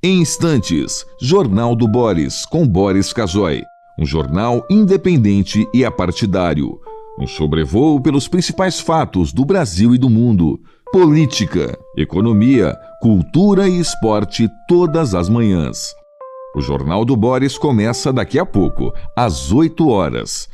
Em instantes, Jornal do Boris, com Boris Casoy. Um jornal independente e apartidário. Um sobrevoo pelos principais fatos do Brasil e do mundo. Política, economia, cultura e esporte todas as manhãs. O Jornal do Boris começa daqui a pouco, às 8 horas.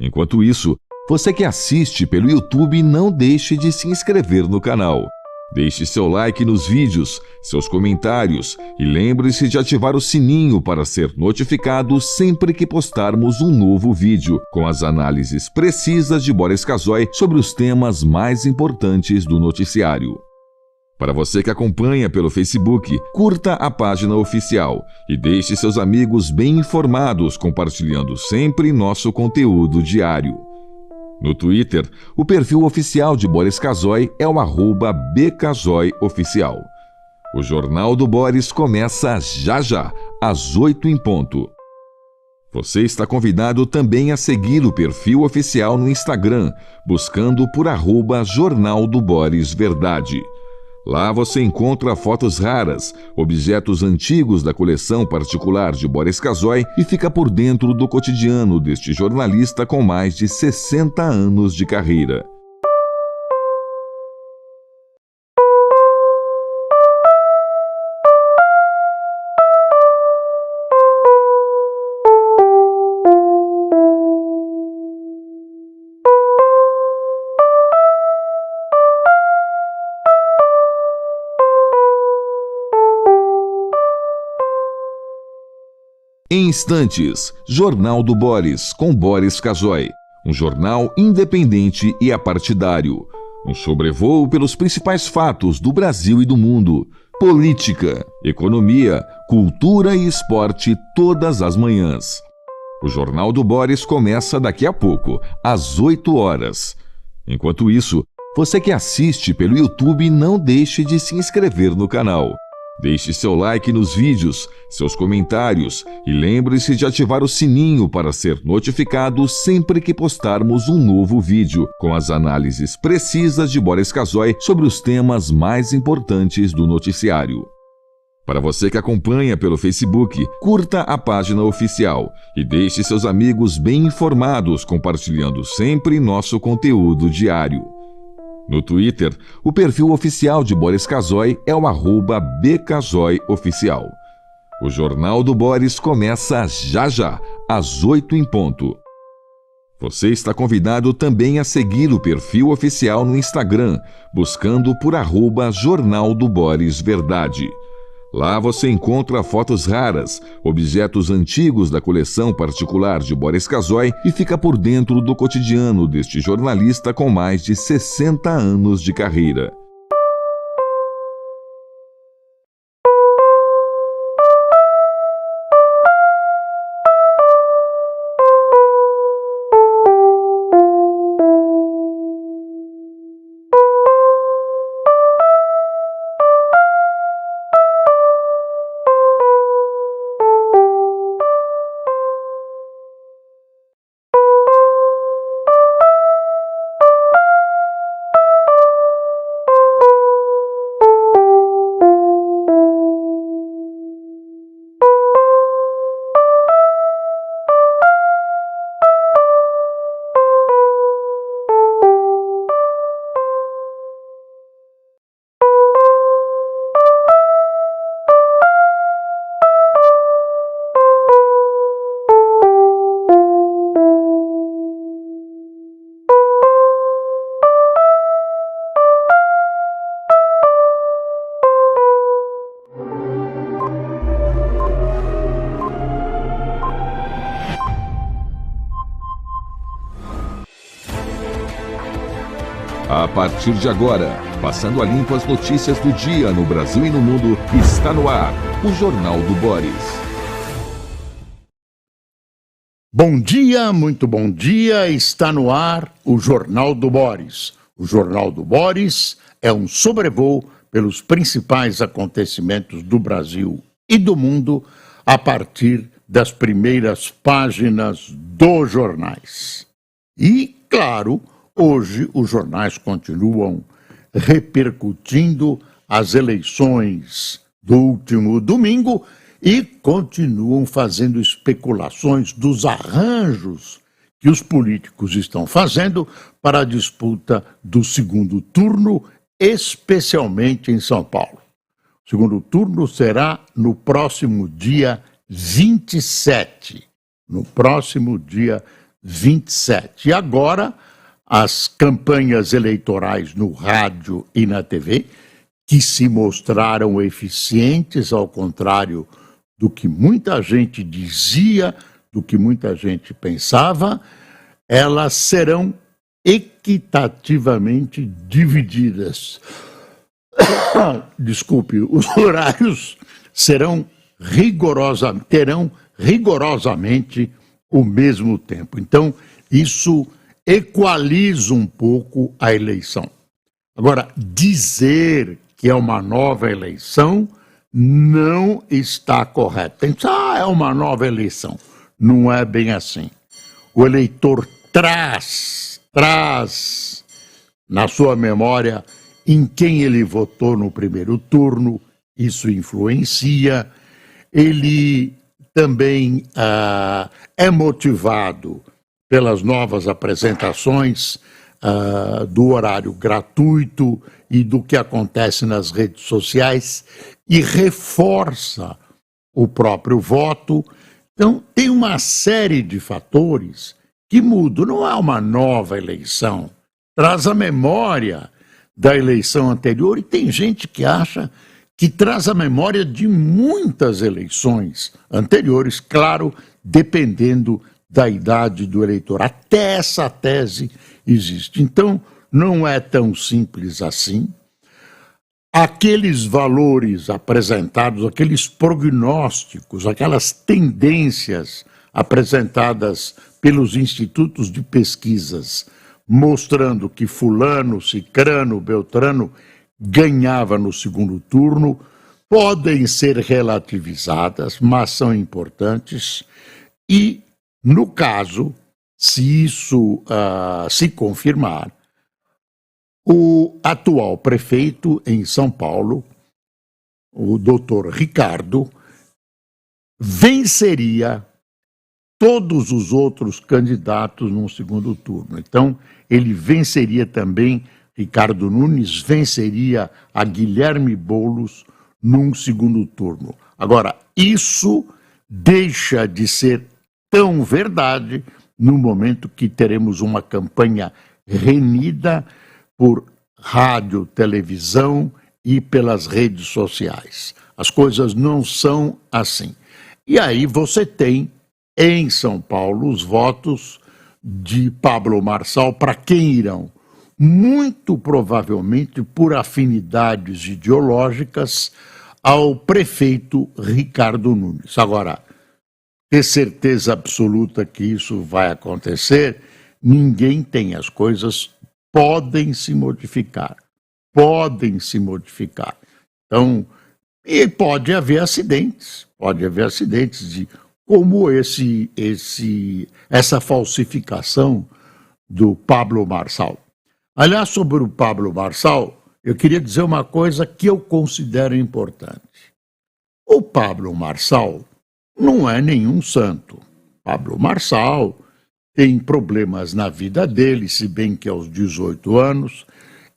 Enquanto isso, você que assiste pelo YouTube, não deixe de se inscrever no canal. Deixe seu like nos vídeos, seus comentários e lembre-se de ativar o sininho para ser notificado sempre que postarmos um novo vídeo, com as análises precisas de Boris Casoy sobre os temas mais importantes do noticiário. Para você que acompanha pelo Facebook, curta a página oficial e deixe seus amigos bem informados, compartilhando sempre nosso conteúdo diário. No Twitter, o perfil oficial de Boris Casoy é o @bcasoyoficial. O Jornal do Boris começa já, às 8 em ponto. Você está convidado também a seguir o perfil oficial no Instagram, buscando por @Jornal do Boris Verdade. Lá você encontra fotos raras, objetos antigos da coleção particular de Boris Casoy e fica por dentro do cotidiano deste jornalista com mais de 60 anos de carreira. Em instantes, Jornal do Boris, com Boris Casoy. Um jornal independente e apartidário. Um sobrevoo pelos principais fatos do Brasil e do mundo. Política, economia, cultura e esporte todas as manhãs. O Jornal do Boris começa daqui a pouco, às 8 horas. Enquanto isso, você que assiste pelo YouTube, não deixe de se inscrever no canal. Deixe seu like nos vídeos, seus comentários e lembre-se de ativar o sininho para ser notificado sempre que postarmos um novo vídeo, com as análises precisas de Boris Casoy sobre os temas mais importantes do noticiário. Para você que acompanha pelo Facebook, curta a página oficial e deixe seus amigos bem informados, compartilhando sempre nosso conteúdo diário. No Twitter, o perfil oficial de Boris Casoy é o @bcasoyoficial. O Jornal do Boris começa já, às 8 em ponto. Você está convidado também a seguir o perfil oficial no Instagram, buscando por @Jornal do Boris Verdade. Lá você encontra fotos raras, objetos antigos da coleção particular de Boris Casoy e fica por dentro do cotidiano deste jornalista com mais de 60 anos de carreira. A partir de agora, passando a limpo as notícias do dia no Brasil e no mundo, está no ar o Jornal do Boris. Bom dia, muito bom dia, está no ar o Jornal do Boris. O Jornal do Boris é um sobrevoo pelos principais acontecimentos do Brasil e do mundo a partir das primeiras páginas dos jornais. E, claro, hoje os jornais continuam repercutindo as eleições do último domingo e continuam fazendo especulações dos arranjos que os políticos estão fazendo para a disputa do segundo turno, especialmente em São Paulo. O segundo turno será no próximo dia 27. No próximo dia 27. E agora, as campanhas eleitorais no rádio e na TV, que se mostraram eficientes, ao contrário do que muita gente dizia, do que muita gente pensava, elas serão equitativamente divididas. Desculpe, os horários terão rigorosamente o mesmo tempo. Então, isso equaliza um pouco a eleição. Agora, dizer que é uma nova eleição não está correto. Tem que dizer, é uma nova eleição. Não é bem assim. O eleitor traz na sua memória em quem ele votou no primeiro turno, isso influencia. Ele também é motivado pelas novas apresentações do horário gratuito e do que acontece nas redes sociais e reforça o próprio voto. Então, tem uma série de fatores que mudam. Não é uma nova eleição. Traz a memória da eleição anterior e tem gente que acha que traz a memória de muitas eleições anteriores, claro, dependendo da idade do eleitor. Até essa tese existe. Então, não é tão simples assim. Aqueles valores apresentados, aqueles prognósticos, aquelas tendências apresentadas pelos institutos de pesquisas, mostrando que fulano, cicrano, beltrano ganhava no segundo turno, podem ser relativizadas, mas são importantes. E, no caso, se isso se confirmar, o atual prefeito em São Paulo, o doutor Ricardo, venceria todos os outros candidatos num segundo turno. Então, ele venceria também, Ricardo Nunes venceria a Guilherme Boulos num segundo turno. Agora, isso deixa de ser tão verdade no momento que teremos uma campanha renhida por rádio, televisão e pelas redes sociais. As coisas não são assim. E aí você tem, em São Paulo, os votos de Pablo Marçal, para quem irão? Muito provavelmente por afinidades ideológicas ao prefeito Ricardo Nunes. Agora, ter certeza absoluta que isso vai acontecer, ninguém tem. As coisas podem se modificar. Então, e pode haver acidentes de como essa falsificação do Pablo Marçal. Aliás, sobre o Pablo Marçal, eu queria dizer uma coisa que eu considero importante. O Pablo Marçal não é nenhum santo. Pablo Marçal tem problemas na vida dele, se bem que aos 18 anos.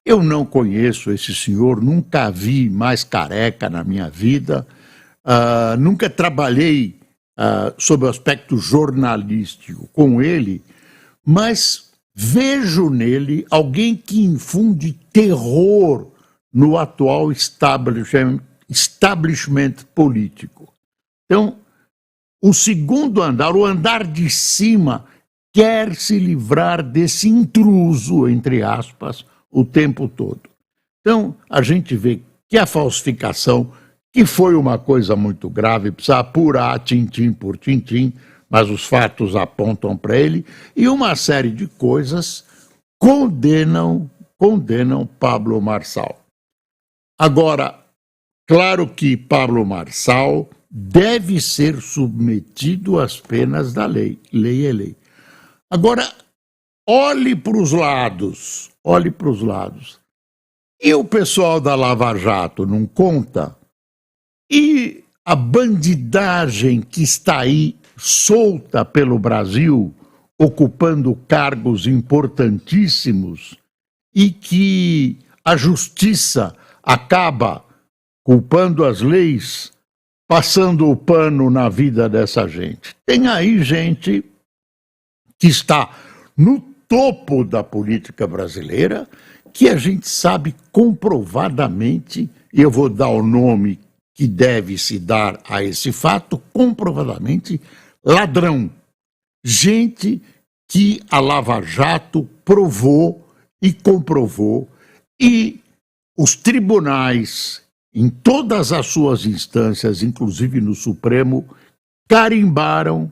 Eu não conheço esse senhor, nunca vi mais careca na minha vida, nunca trabalhei sob o aspecto jornalístico com ele, mas vejo nele alguém que infunde terror no atual establishment político. Então, o segundo andar, o andar de cima, quer se livrar desse intruso, entre aspas, o tempo todo. Então, a gente vê que a falsificação, que foi uma coisa muito grave, precisa apurar tintim por tintim, mas os fatos apontam para ele, e uma série de coisas condenam Pablo Marçal. Agora, claro que Pablo Marçal deve ser submetido às penas da lei. Lei é lei. Agora, olhe para os lados. E o pessoal da Lava Jato não conta? E a bandidagem que está aí solta pelo Brasil, ocupando cargos importantíssimos, e que a justiça acaba culpando as leis, passando o pano na vida dessa gente. Tem aí gente que está no topo da política brasileira, que a gente sabe comprovadamente, e eu vou dar o nome que deve se dar a esse fato, comprovadamente ladrão. Gente que a Lava Jato provou e comprovou, e os tribunais, em todas as suas instâncias, inclusive no Supremo, carimbaram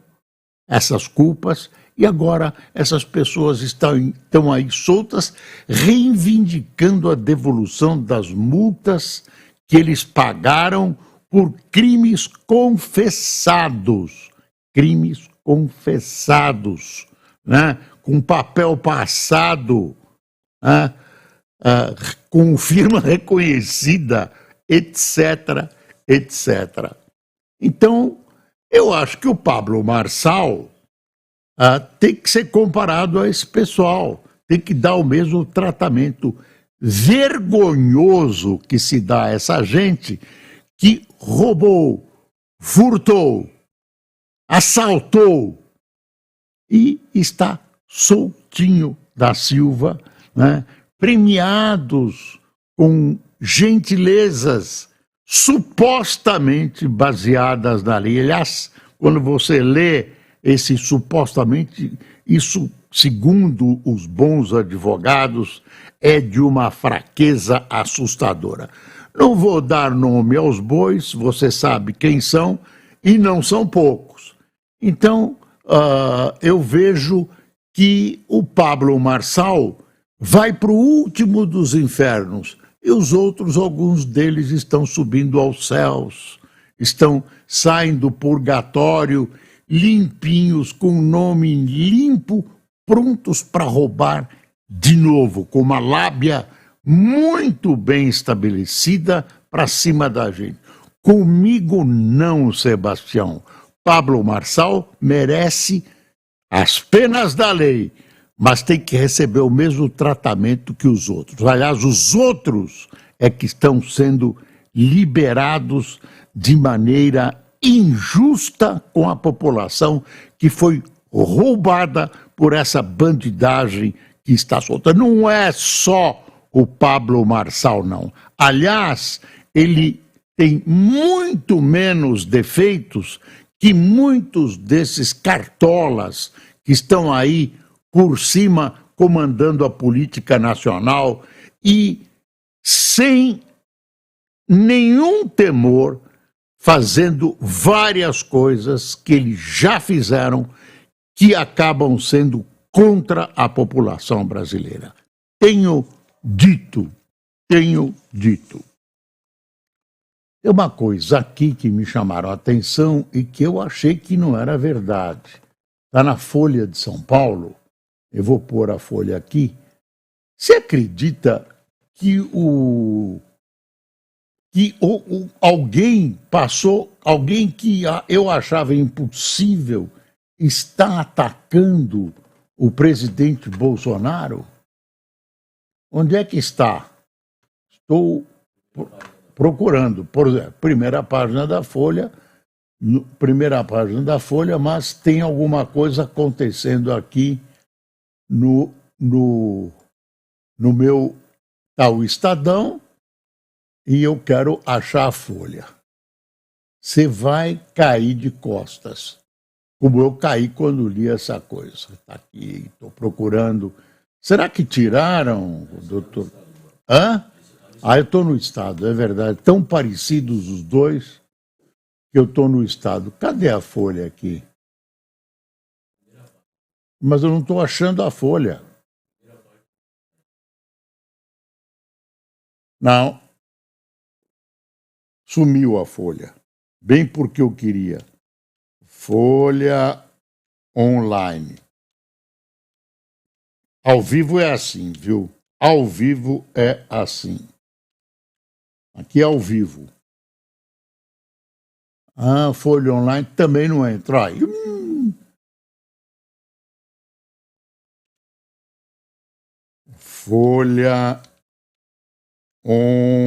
essas culpas, e agora essas pessoas estão aí soltas, reivindicando a devolução das multas que eles pagaram por crimes confessados. Crimes confessados, né? Com papel passado, né? Com firma reconhecida, etc, etc. Então, eu acho que o Pablo Marçal tem que ser comparado a esse pessoal, tem que dar o mesmo tratamento vergonhoso que se dá a essa gente que roubou, furtou, assaltou e está soltinho da Silva, né? Premiados com gentilezas supostamente baseadas na lei. Aliás, quando você lê esse supostamente, isso, segundo os bons advogados, é de uma fraqueza assustadora. Não vou dar nome aos bois, você sabe quem são, e não são poucos. Então, eu vejo que o Pablo Marçal vai para o último dos infernos, e os outros, alguns deles, estão subindo aos céus, estão saindo do purgatório, limpinhos, com o nome limpo, prontos para roubar de novo, com uma lábia muito bem estabelecida para cima da gente. Comigo não, Sebastião. Pablo Marçal merece as penas da lei, mas tem que receber o mesmo tratamento que os outros. Aliás, os outros é que estão sendo liberados de maneira injusta com a população que foi roubada por essa bandidagem que está solta. Não é só o Pablo Marçal, não. Aliás, ele tem muito menos defeitos que muitos desses cartolas que estão aí por cima comandando a política nacional e sem nenhum temor fazendo várias coisas que eles já fizeram que acabam sendo contra a população brasileira. Tenho dito. Tem uma coisa aqui que me chamaram a atenção e que eu achei que não era verdade. Está na Folha de São Paulo, eu vou pôr a Folha aqui. Você acredita que alguém que eu achava impossível está atacando o presidente Bolsonaro? Onde é que está? Estou procurando, por exemplo, primeira página da Folha, mas tem alguma coisa acontecendo aqui no meu tal Estadão, e eu quero achar a Folha. Você vai cair de costas, como eu caí quando li essa coisa. Está aqui, estou procurando. Será que tiraram, doutor? Hã? Eu estou no Estado, é verdade. Tão parecidos os dois que eu estou no Estado. Cadê a Folha aqui? Mas eu não estou achando a Folha. Não. Sumiu a Folha. Bem porque eu queria. Folha online. Ao vivo é assim, viu? Ao vivo é assim. Aqui é ao vivo. Ah, Folha Online também não entra. Aí. Folha online.com.br.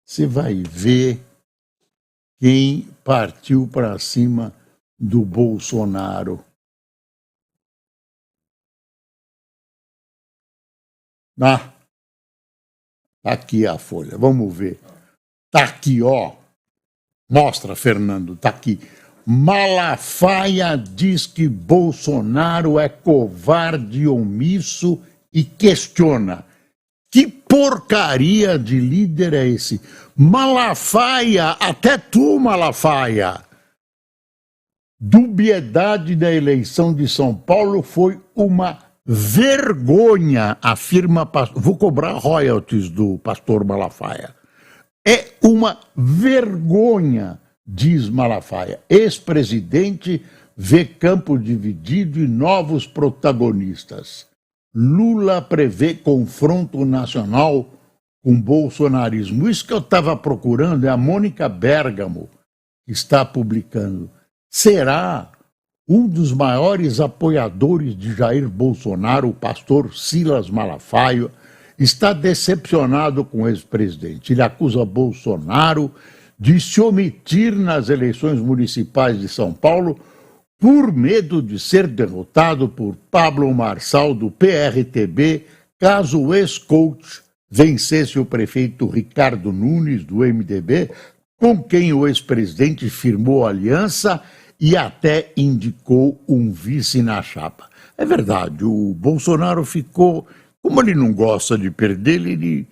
Você vai ver quem partiu para cima do Bolsonaro. Ah, tá aqui a Folha, vamos ver. Tá aqui, ó. Mostra, Fernando, tá aqui. Malafaia diz que Bolsonaro é covarde e omisso e questiona. Que porcaria de líder é esse? Malafaia, até tu, Malafaia. Dubiedade da eleição de São Paulo foi uma vergonha, afirma. Vou cobrar royalties do pastor Malafaia. É uma vergonha, diz Malafaia. Ex-presidente vê campo dividido e novos protagonistas. Lula prevê confronto nacional com bolsonarismo. Isso que eu estava procurando é a Mônica Bergamo, que está publicando. Será um dos maiores apoiadores de Jair Bolsonaro, o pastor Silas Malafaia, está decepcionado com o ex-presidente. Ele acusa Bolsonaro de se omitir nas eleições municipais de São Paulo por medo de ser derrotado por Pablo Marçal, do PRTB, caso o ex-coach vencesse o prefeito Ricardo Nunes, do MDB, com quem o ex-presidente firmou aliança e até indicou um vice na chapa. É verdade, o Bolsonaro ficou... Como ele não gosta de perder, ele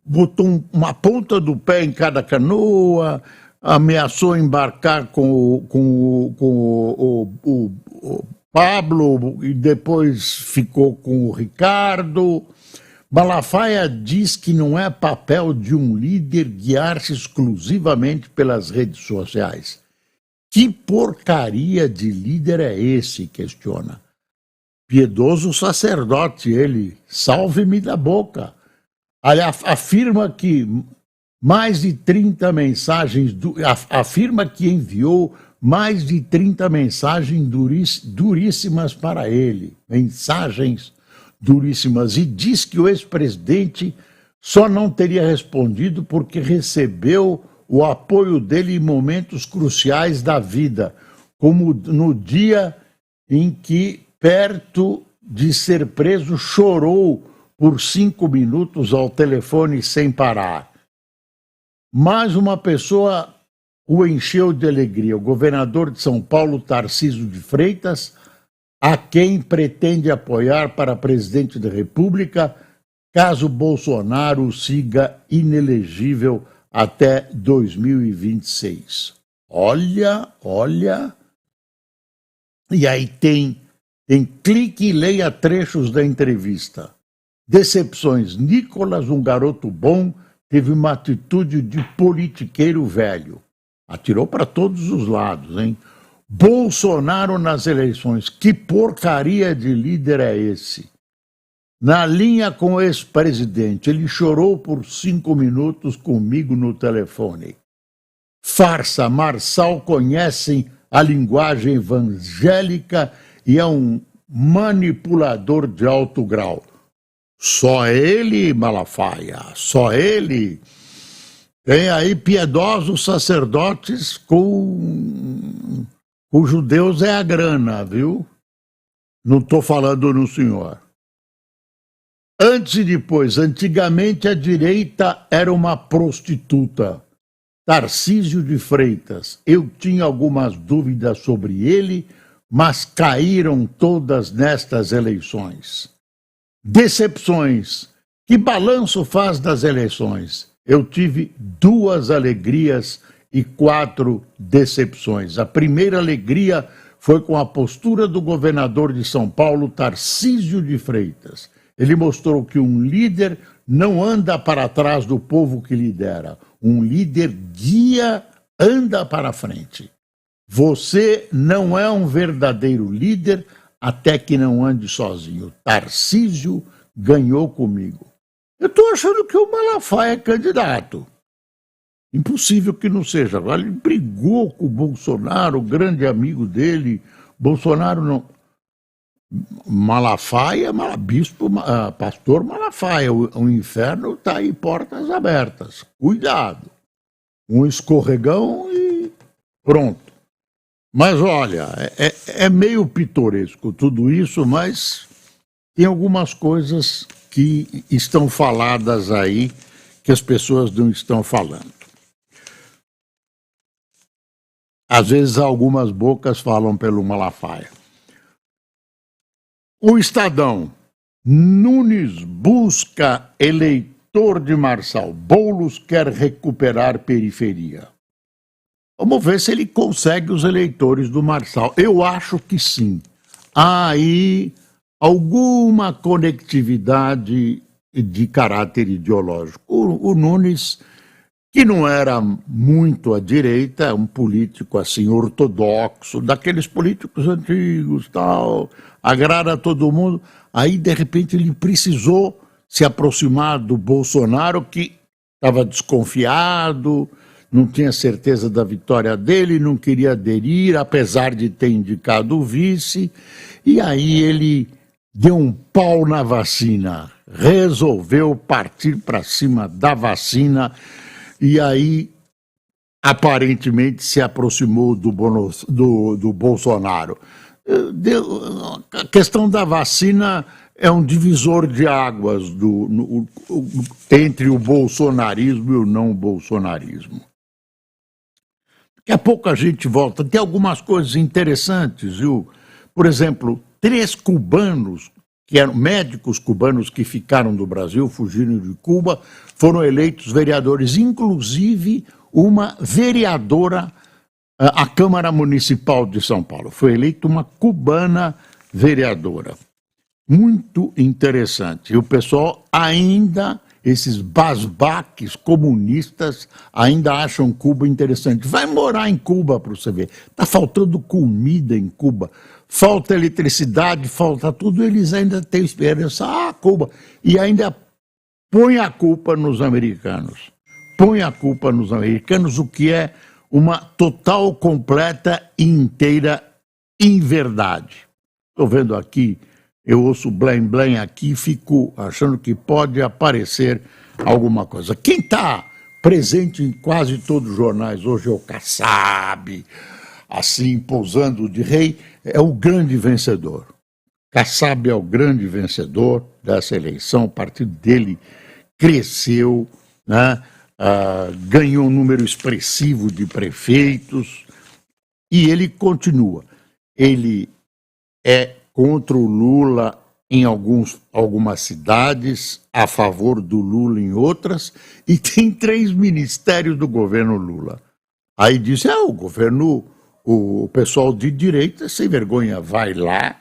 botou uma ponta do pé em cada canoa, ameaçou embarcar com o Pablo e depois ficou com o Ricardo. Malafaia diz que não é papel de um líder guiar-se exclusivamente pelas redes sociais. Que porcaria de líder é esse? Questiona. Piedoso sacerdote, ele, salve-me da boca. Afirma que mais de 30 mensagens, afirma que enviou mais de 30 mensagens duríssimas para ele, mensagens duríssimas, e diz que o ex-presidente só não teria respondido porque recebeu o apoio dele em momentos cruciais da vida, como no dia em que, perto de ser preso, chorou por 5 minutos ao telefone sem parar. Mais uma pessoa o encheu de alegria, o governador de São Paulo, Tarcísio de Freitas, a quem pretende apoiar para presidente da República, caso Bolsonaro siga inelegível até 2026. Olha. E aí tem clique e leia trechos da entrevista. Decepções. Nicolas, um garoto bom, teve uma atitude de politiqueiro velho. Atirou para todos os lados, hein? Bolsonaro nas eleições. Que porcaria de líder é esse? Na linha com o ex-presidente, ele chorou por 5 minutos comigo no telefone. Farsa, Marçal conhecem a linguagem evangélica e é um manipulador de alto grau. Só ele, Malafaia, só ele. Tem aí piedosos sacerdotes com judeus é a grana, viu? Não estou falando no senhor. Antes e depois, antigamente a direita era uma prostituta. Tarcísio de Freitas, eu tinha algumas dúvidas sobre ele, mas caíram todas nestas eleições. Decepções. Que balanço faz das eleições? Eu tive 2 alegrias e 4 decepções. A primeira alegria foi com a postura do governador de São Paulo, Tarcísio de Freitas. Ele mostrou que um líder não anda para trás do povo que lidera. Um líder guia, anda para frente. Você não é um verdadeiro líder até que não ande sozinho. Tarcísio ganhou comigo. Eu estou achando que o Malafaia é candidato. Impossível que não seja. Agora ele brigou com o Bolsonaro, o grande amigo dele. Bolsonaro não. Malafaia, bispo, pastor Malafaia. O inferno está aí, portas abertas. Cuidado. Um escorregão e pronto. Mas olha, é meio pitoresco tudo isso, mas tem algumas coisas que estão faladas aí que as pessoas não estão falando. Às vezes algumas bocas falam pelo Malafaia. O Estadão. Nunes busca eleitor de Marçal. Boulos quer recuperar periferia. Vamos ver se ele consegue os eleitores do Marçal. Eu acho que sim. Há aí alguma conectividade de caráter ideológico. O Nunes, que não era muito à direita, é um político assim ortodoxo, daqueles políticos antigos, tal, agrada a todo mundo. Aí, de repente, ele precisou se aproximar do Bolsonaro, que estava desconfiado, não tinha certeza da vitória dele, não queria aderir, apesar de ter indicado o vice, e aí ele deu um pau na vacina, resolveu partir para cima da vacina, e aí aparentemente se aproximou do Bolsonaro. A questão da vacina é um divisor de águas entre o bolsonarismo e o não bolsonarismo. Daqui a pouco a gente volta. Tem algumas coisas interessantes, viu? Por exemplo, 3 cubanos, que eram médicos cubanos que ficaram do Brasil, fugiram de Cuba, foram eleitos vereadores, inclusive uma vereadora à Câmara Municipal de São Paulo. Foi eleita uma cubana vereadora. Muito interessante. E o pessoal ainda, esses basbaques comunistas, ainda acham Cuba interessante. Vai morar em Cuba para você ver. Está faltando comida em Cuba, falta eletricidade, falta tudo. Eles ainda têm esperança. Cuba. E ainda põe a culpa nos americanos. Põe a culpa nos americanos, o que é uma total, completa e inteira inverdade. Estou vendo aqui, eu ouço blém blém aqui e fico achando que pode aparecer alguma coisa. Quem está presente em quase todos os jornais hoje é o Kassab, assim, pousando de rei, é o grande vencedor. Kassab é o grande vencedor dessa eleição, o partido dele cresceu, né? Ganhou um número expressivo de prefeitos e ele continua. Ele é contra o Lula em algumas cidades, a favor do Lula em outras, e tem 3 ministérios do governo Lula. Aí diz, o pessoal de direita, sem vergonha, vai lá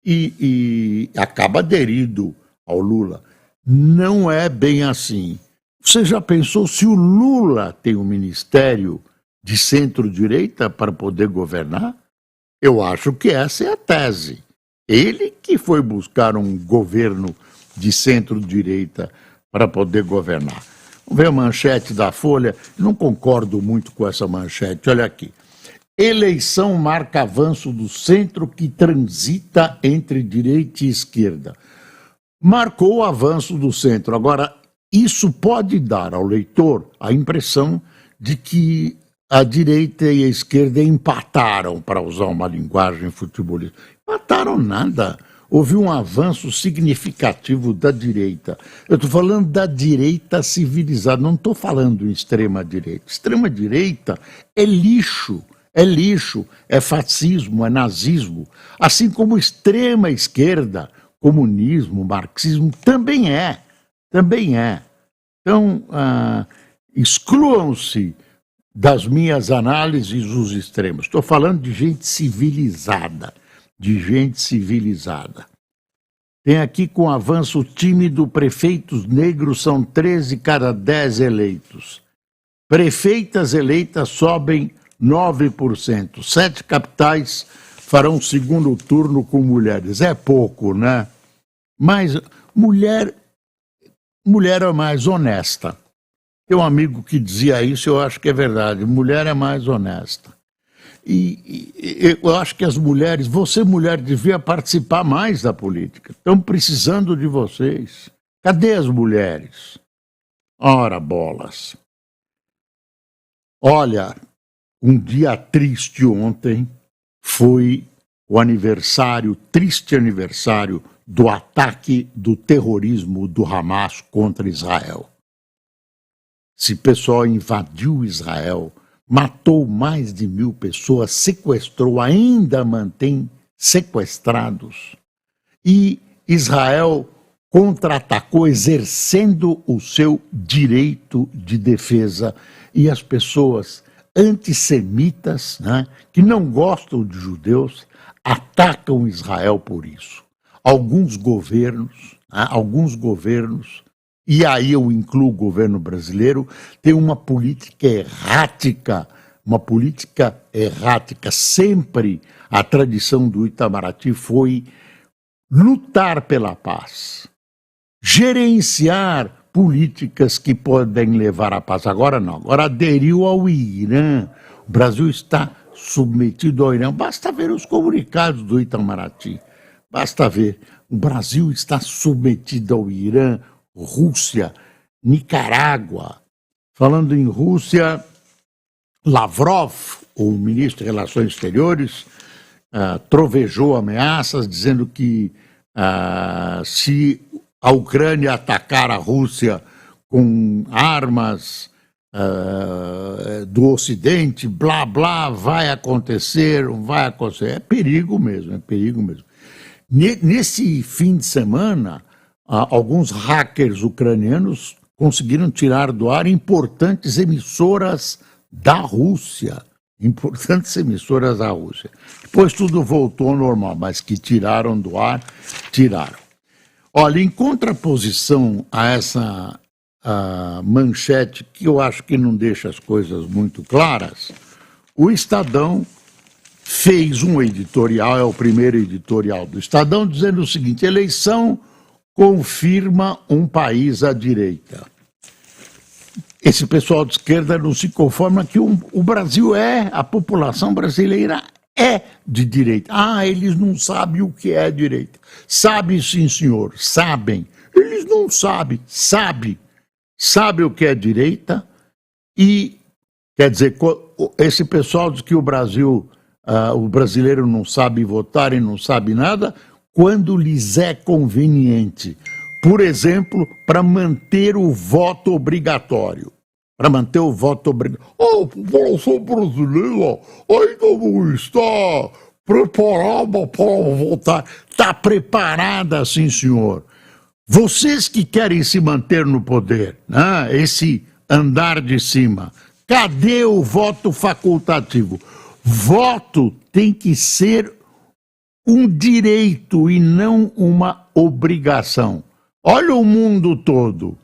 e acaba aderindo ao Lula. Não é bem assim. Você já pensou se o Lula tem um ministério de centro-direita para poder governar? Eu acho que essa é a tese. Ele que foi buscar um governo de centro-direita para poder governar. Vamos ver a manchete da Folha. Não concordo muito com essa manchete. Olha aqui. Eleição marca avanço do centro que transita entre direita e esquerda. Marcou o avanço do centro. Agora, isso pode dar ao leitor a impressão de que a direita e a esquerda empataram, para usar uma linguagem futebolística. Empataram nada. Houve um avanço significativo da direita. Eu estou falando da direita civilizada, não estou falando em extrema-direita. Extrema-direita é lixo, é fascismo, é nazismo. Assim como extrema-esquerda, comunismo, marxismo, também é. Então, excluam-se das minhas análises os extremos. Estou falando de gente civilizada, Tem aqui, com avanço tímido, prefeitos negros são 13 cada 10 eleitos. Prefeitas eleitas sobem 9%. 7 capitais farão segundo turno com mulheres. É pouco, né? Mas mulher mulher é mais honesta. Tem um amigo que dizia isso, eu acho que é verdade, mulher é mais honesta. E eu acho que as mulheres, você mulher, devia participar mais da política. Estão precisando de vocês. Cadê as mulheres? Ora, bolas. Olha, um dia triste ontem foi o aniversário, triste aniversário, do ataque do terrorismo do Hamas contra Israel. Esse pessoal invadiu Israel, matou mais de 1.000 pessoas, sequestrou, ainda mantém sequestrados. E Israel contra-atacou, exercendo o seu direito de defesa. E as pessoas antissemitas, né, que não gostam de judeus, atacam Israel por isso. Alguns governos, e aí eu incluo o governo brasileiro, tem uma política errática. Sempre a tradição do Itamaraty foi lutar pela paz, gerenciar políticas que podem levar à paz. Agora não, agora aderiu ao Irã. O Brasil está submetido ao Irã. Basta ver os comunicados do Itamaraty. Basta ver. O Brasil está submetido ao Irã, Rússia, Nicarágua. Falando em Rússia, Lavrov, o ministro de Relações Exteriores, trovejou ameaças, dizendo que se a Ucrânia atacar a Rússia com armas do Ocidente, blá, blá, vai acontecer, não vai acontecer. É perigo mesmo. Nesse fim de semana, alguns hackers ucranianos conseguiram tirar do ar importantes emissoras da Rússia. Depois tudo voltou ao normal, mas que tiraram do ar, tiraram. Olha, em contraposição a essa manchete, que eu acho que não deixa as coisas muito claras, o Estadão fez um editorial, é o primeiro editorial do Estadão, dizendo o seguinte: eleição confirma um país à direita. Esse pessoal de esquerda não se conforma que o Brasil a população brasileira é de direita. Eles não sabem o que é direita. Sabe, sim, senhor, sabem. Eles não sabem, sabe o que é direita e, quer dizer, esse pessoal diz que o brasileiro não sabe votar e não sabe nada quando lhes é conveniente. Por exemplo, para manter o voto obrigatório. A população brasileira ainda não está preparada para votar. Está preparada, sim, senhor. Vocês que querem se manter no poder, né? Esse andar de cima, cadê o voto facultativo? Voto tem que ser um direito e não uma obrigação. Olha o mundo todo.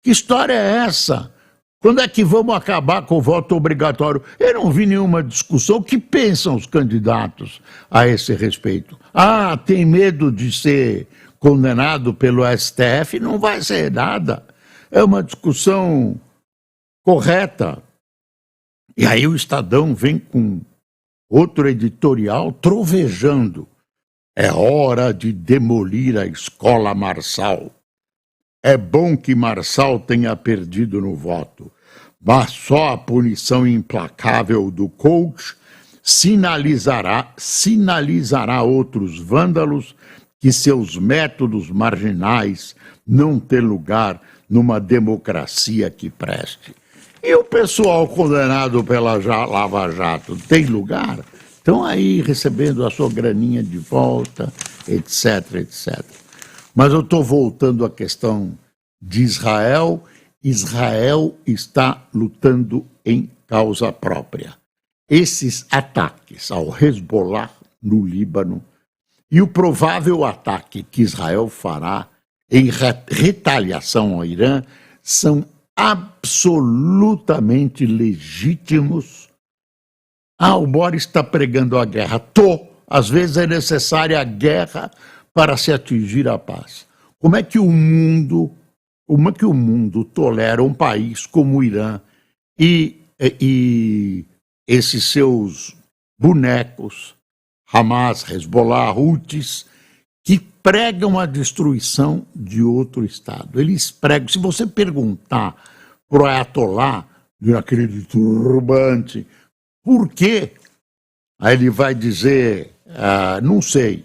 Que história é essa? Quando é que vamos acabar com o voto obrigatório? Eu não vi nenhuma discussão. O que pensam os candidatos a esse respeito? Tem medo de ser condenado pelo STF? Não vai ser nada. É uma discussão correta. E aí o Estadão vem com outro editorial trovejando. É hora de demolir a escola Marçal. É bom que Marçal tenha perdido no voto, mas só a punição implacável do coach sinalizará outros vândalos que seus métodos marginais não têm lugar numa democracia que preste. E o pessoal condenado pela Lava Jato tem lugar? Estão aí recebendo a sua graninha de volta, etc. Mas eu estou voltando à questão de Israel. Israel está lutando em causa própria. Esses ataques ao Hezbollah no Líbano e o provável ataque que Israel fará em retaliação ao Irã são absolutamente legítimos. O Boris está pregando a guerra. Às vezes é necessária a guerra para se atingir a paz. como é que o mundo tolera um país como o Irã e esses seus bonecos, Hamas, Hezbollah, Houthis, que pregam a destruição de outro Estado. Eles pregam, se você perguntar para o Ayatollah, aquele de turbante, por quê? Aí ele vai dizer, não sei.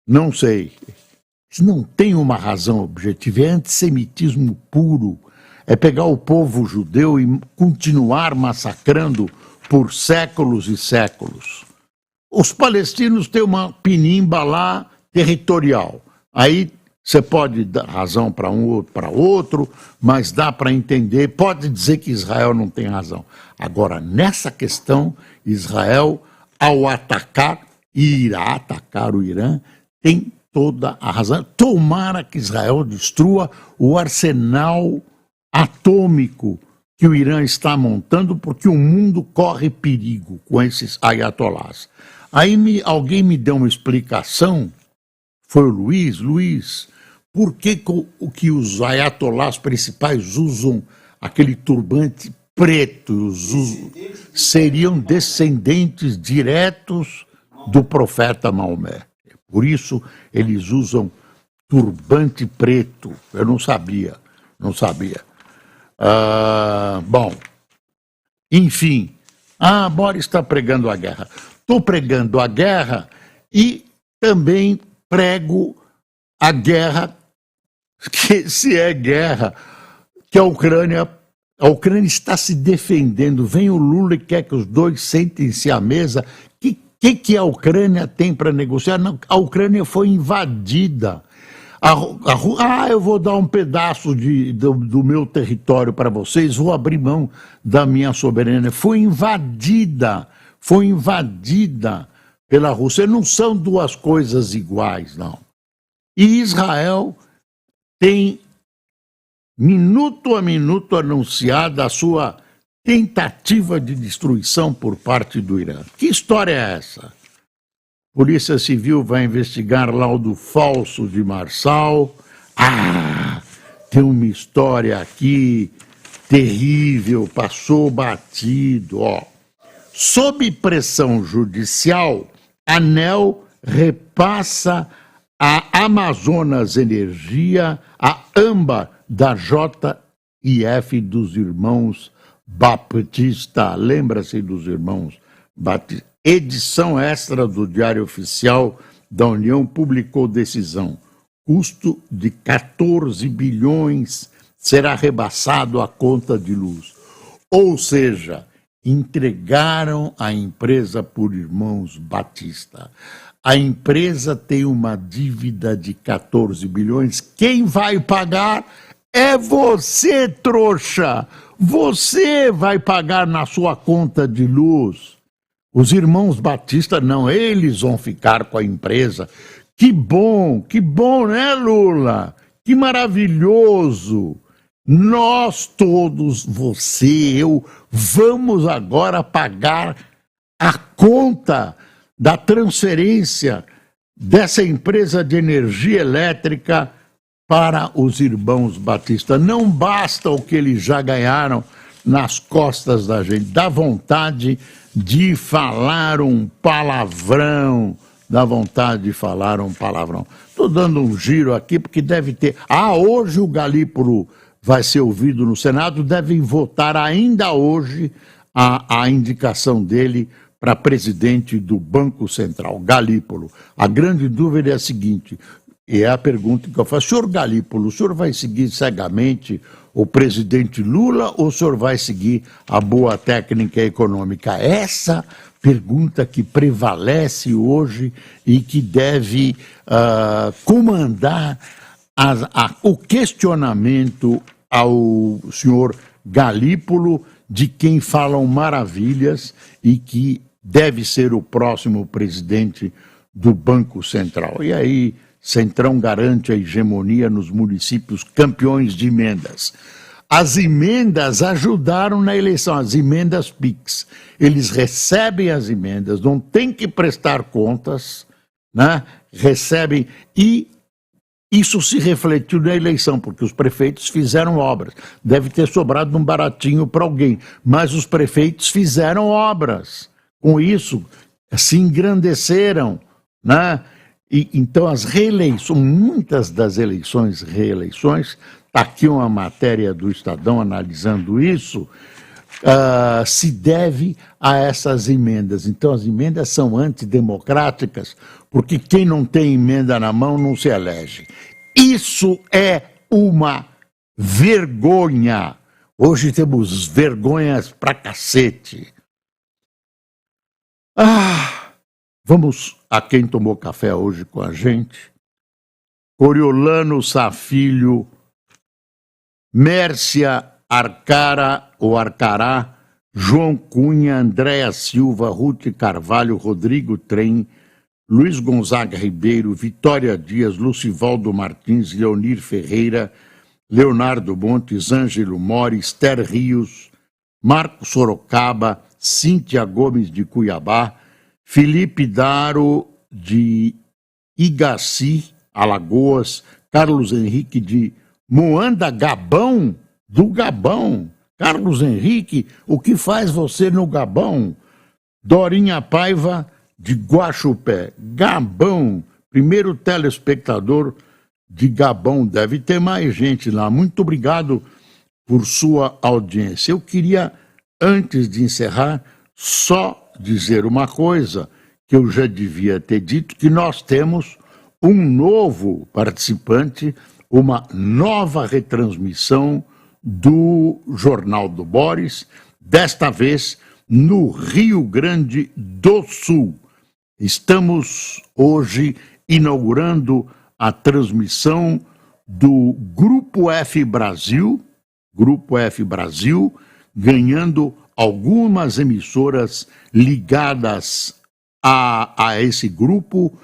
Não tem uma razão objetiva, é antissemitismo puro, é pegar o povo judeu e continuar massacrando por séculos e séculos. Os palestinos têm uma pinimba lá territorial, aí você pode dar razão para um ou para outro, mas dá para entender, pode dizer que Israel não tem razão. Agora, nessa questão, Israel, ao atacar, e irá atacar o Irã, tem toda a razão. Tomara que Israel destrua o arsenal atômico que o Irã está montando, porque o mundo corre perigo com esses ayatolás. Aí alguém me deu uma explicação, foi o Luiz, por que os ayatolás principais usam aquele turbante preto? Seriam descendentes diretos do profeta Maomé. Por isso eles usam turbante preto. Eu não sabia. Bom, enfim. Boris está pregando a guerra. Estou pregando a guerra e também prego a guerra, que se é guerra, que a Ucrânia está se defendendo. Vem o Lula e quer que os dois sentem-se à mesa. Que a Ucrânia tem para negociar? Não, a Ucrânia foi invadida. Eu vou dar um pedaço do meu território para vocês, vou abrir mão da minha soberania. Foi invadida pela Rússia. Não são duas coisas iguais, não. E Israel tem, minuto a minuto, anunciado a sua tentativa de destruição por parte do Irã. Que história é essa? Polícia Civil vai investigar laudo falso de Marçal. Tem uma história aqui terrível, passou batido. Sob pressão judicial, ANEEL repassa a Amazonas Energia a AMBA da JF dos irmãos Batista. Lembra-se dos irmãos Batista? Edição extra do Diário Oficial da União publicou decisão. Custo de 14 bilhões será rebaixado à conta de luz. Ou seja, entregaram a empresa por irmãos Batista. A empresa tem uma dívida de 14 bilhões. Quem vai pagar é você, trouxa. Você vai pagar na sua conta de luz. Os irmãos Batista não, eles vão ficar com a empresa. Que bom, né, Lula? Que maravilhoso. Nós todos, você, eu, vamos agora pagar a conta da transferência dessa empresa de energia elétrica para os irmãos Batista. Não basta o que eles já ganharam nas costas da gente. Dá vontade de falar um palavrão. Estou dando um giro aqui porque deve ter... hoje o Galípolo vai ser ouvido no Senado, devem votar ainda hoje a indicação dele para presidente do Banco Central, Galípolo. A grande dúvida é a seguinte, e é a pergunta que eu faço: senhor Galípolo, o senhor vai seguir cegamente o presidente Lula ou o senhor vai seguir a boa técnica econômica? Essa pergunta que prevalece hoje e que deve comandar o questionamento ao senhor Galípolo, de quem falam maravilhas e que deve ser o próximo presidente do Banco Central. E aí, Centrão garante a hegemonia nos municípios campeões de emendas. As emendas ajudaram na eleição, as emendas PIX. Eles recebem as emendas, não tem que prestar contas, né? Recebem e Isso se refletiu na eleição, porque os prefeitos fizeram obras. Deve ter sobrado um baratinho para alguém, mas os prefeitos fizeram obras. Com isso, se engrandeceram, né? E, então, as reeleições, muitas das reeleições, está aqui uma matéria do Estadão analisando isso, se deve a essas emendas. Então, as emendas são antidemocráticas, porque quem não tem emenda na mão não se elege. Isso é uma vergonha. Hoje temos vergonhas pra cacete. Vamos a quem tomou café hoje com a gente. Coriolano Safilho, Mércia Arcara ou Arcará, João Cunha, Andréa Silva, Ruth Carvalho, Rodrigo Trem, Luiz Gonzaga Ribeiro, Vitória Dias, Lucivaldo Martins, Leonir Ferreira, Leonardo Montes, Ângelo Mori, Esther Rios, Marco Sorocaba, Cíntia Gomes de Cuiabá, Felipe Daro de Igaci, Alagoas, Carlos Henrique de Moanda, Gabão, do Gabão. Carlos Henrique, o que faz você no Gabão? Dorinha Paiva de Guaxupé, Gabão, primeiro telespectador de Gabão, deve ter mais gente lá. Muito obrigado por sua audiência. Eu queria, antes de encerrar, só dizer uma coisa que eu já devia ter dito, que nós temos um novo participante, uma nova retransmissão do Jornal do Boris, desta vez no Rio Grande do Sul. Estamos hoje inaugurando a transmissão do Grupo F Brasil, ganhando algumas emissoras ligadas a esse grupo,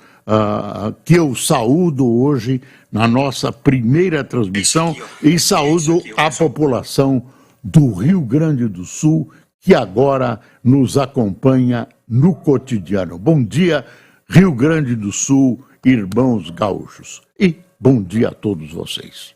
que eu saúdo hoje na nossa primeira transmissão e saúdo a população do Rio Grande do Sul que agora nos acompanha no cotidiano. Bom dia, Rio Grande do Sul, irmãos gaúchos. E bom dia a todos vocês.